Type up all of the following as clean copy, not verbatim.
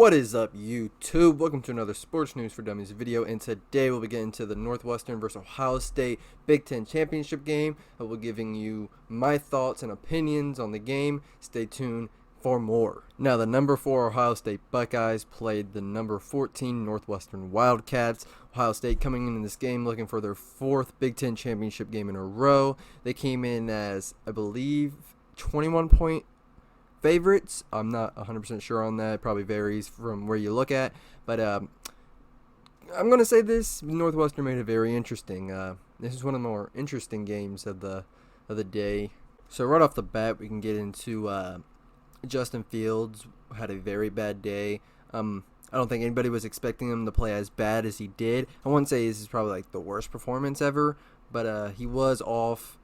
What is up, YouTube? Welcome to another Sports News for Dummies video, and today we'll be getting to the Northwestern versus Ohio State Big Ten Championship game. I will be giving you my thoughts and opinions on the game. Stay tuned for more. Now, the number 4 Ohio State Buckeyes played the number 14 Northwestern Wildcats. Ohio State coming into this game looking for their 4th Big Ten Championship game in a row. They came in as, I believe, 21-point favorites. I'm not 100% sure on that. It probably varies from where you look at. But I'm going to say this. Northwestern made it very interesting. This is one of the more interesting games of the day. So right off the bat, we can get into Justin Fields had a very bad day. I don't think anybody was expecting him to play as bad as he did. I wouldn't say this is probably like the worst performance ever, but he was off.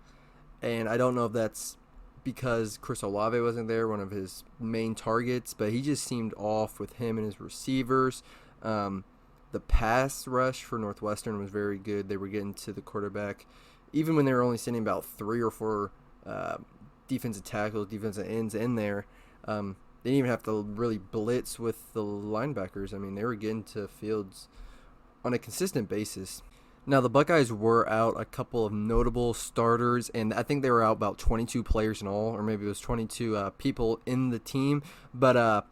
And I don't know if that's because Chris Olave wasn't there, one of his main targets, but he just seemed off with him and his receivers. The pass rush for Northwestern was very good. They were getting to the quarterback, even when they were only sending about 3 or 4 defensive tackles, defensive ends in there. They didn't even have to really blitz with the linebackers. I mean, they were getting to Fields on a consistent basis. Now, the Buckeyes were out a couple of notable starters, and I think they were out about 22 players in all, or maybe it was 22 people in the team. But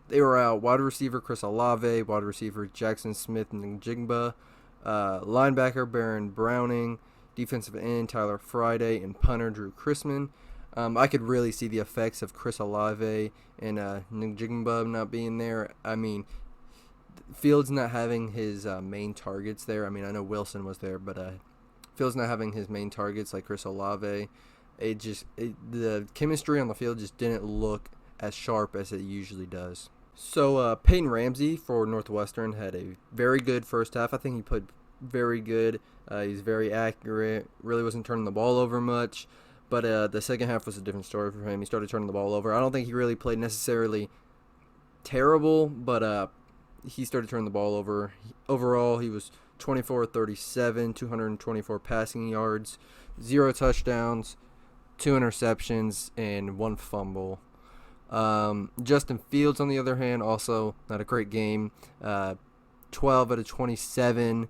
they were out wide receiver Chris Olave, wide receiver Jackson Smith-Njigba, linebacker Baron Browning, defensive end Tyler Friday, and punter Drew Chrisman. I could really see the effects of Chris Olave and Njigba not being there. I mean, Fields not having his main targets there. I mean, I know Wilson was there, but Fields not having his main targets like Chris Olave, the chemistry on the field just didn't look as sharp as it usually does. So Peyton Ramsey for Northwestern had a very good first half. I think he played very good. He's very accurate. Really wasn't turning the ball over much. But the second half was a different story for him. He started turning the ball over. I don't think he really played necessarily terrible, but he started turning the ball over. Overall, he was 24-37, 224 passing yards, 0 touchdowns, 2 interceptions, and 1 fumble. Justin Fields, on the other hand, also not a great game. 12 out of 27,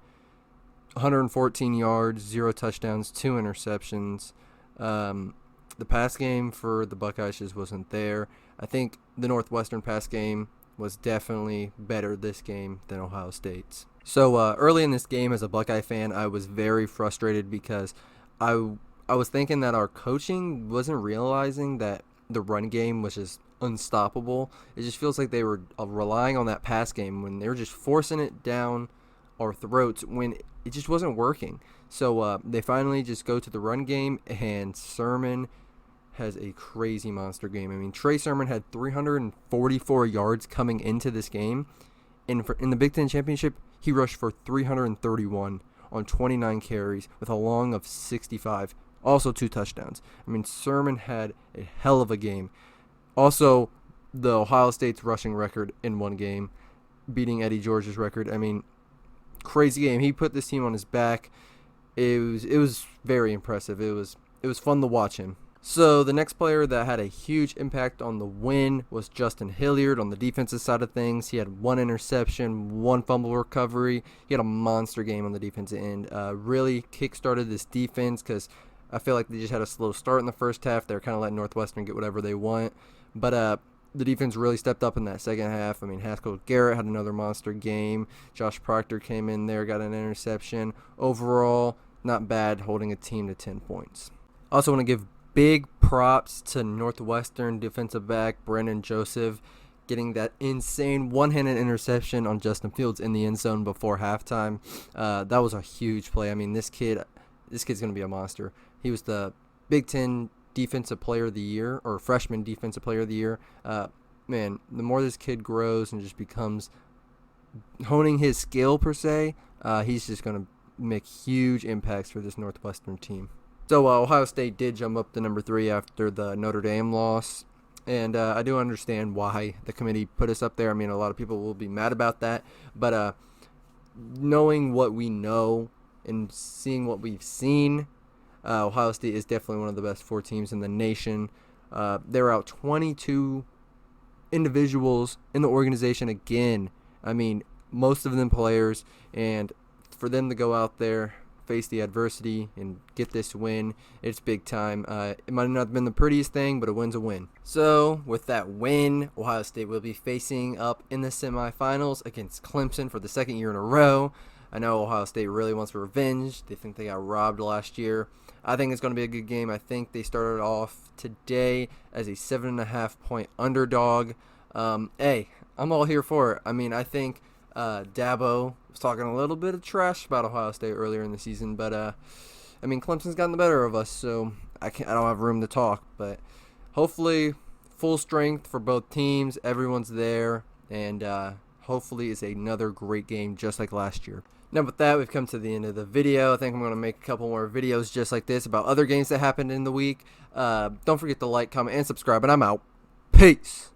114 yards, 0 touchdowns, 2 interceptions. The pass game for the Buckeyes just wasn't there. I think the Northwestern pass game was definitely better this game than Ohio State's. So early in this game, as a Buckeye fan, I was very frustrated because I was thinking that our coaching wasn't realizing that the run game was just unstoppable. It just feels like they were relying on that pass game when they were just forcing it down our throats when it just wasn't working. So they finally just go to the run game, and Sermon has a crazy monster game. I mean, Trey Sermon had 344 yards coming into this game. In the Big Ten Championship, he rushed for 331 on 29 carries with a long of 65. Also 2 touchdowns. I mean, Sermon had a hell of a game. Also, the Ohio State's rushing record in one game, beating Eddie George's record. I mean, crazy game. He put this team on his back. It was very impressive. It was fun to watch him. So the next player that had a huge impact on the win was Justin Hilliard on the defensive side of things. He had 1 interception, 1 fumble recovery. He had a monster game on the defensive end. Really kick-started this defense because I feel like they just had a slow start in the first half. They were kind of letting Northwestern get whatever they want. But the defense really stepped up in that second half. I mean, Haskell Garrett had another monster game. Josh Proctor came in there, got an interception. Overall, not bad, holding a team to 10 points. Also want to give big props to Northwestern defensive back Brendan Joseph getting that insane one-handed interception on Justin Fields in the end zone before halftime. That was a huge play. I mean, this kid's going to be a monster. He was the Big Ten Defensive Player of the Year, or Freshman Defensive Player of the Year. Man, the more this kid grows and just becomes honing his skill per se, he's just going to make huge impacts for this Northwestern team. So Ohio State did jump up to number 3 after the Notre Dame loss, and I do understand why the committee put us up there. I mean, a lot of people will be mad about that, but knowing what we know and seeing what we've seen, Ohio State is definitely one of the best 4 teams in the nation. They were out 22 individuals in the organization again. I mean, most of them players, and for them to go out there, face the adversity, and get this win, it's big time. It might not have been the prettiest thing, but a win's a win. So, with that win, Ohio State will be facing up in the semifinals against Clemson for the second year in a row. I know Ohio State really wants revenge. They think they got robbed last year. I think it's going to be a good game. I think they started off today as a 7.5 point underdog. Hey, I'm all here for it. I mean, I think Dabo was talking a little bit of trash about Ohio State earlier in the season, but I mean, Clemson's gotten the better of us, so I don't have room to talk. But hopefully, full strength for both teams. Everyone's there, and hopefully, it's another great game just like last year. Now, with that, we've come to the end of the video. I think I'm going to make a couple more videos just like this about other games that happened in the week. Don't forget to like, comment, and subscribe, and I'm out. Peace.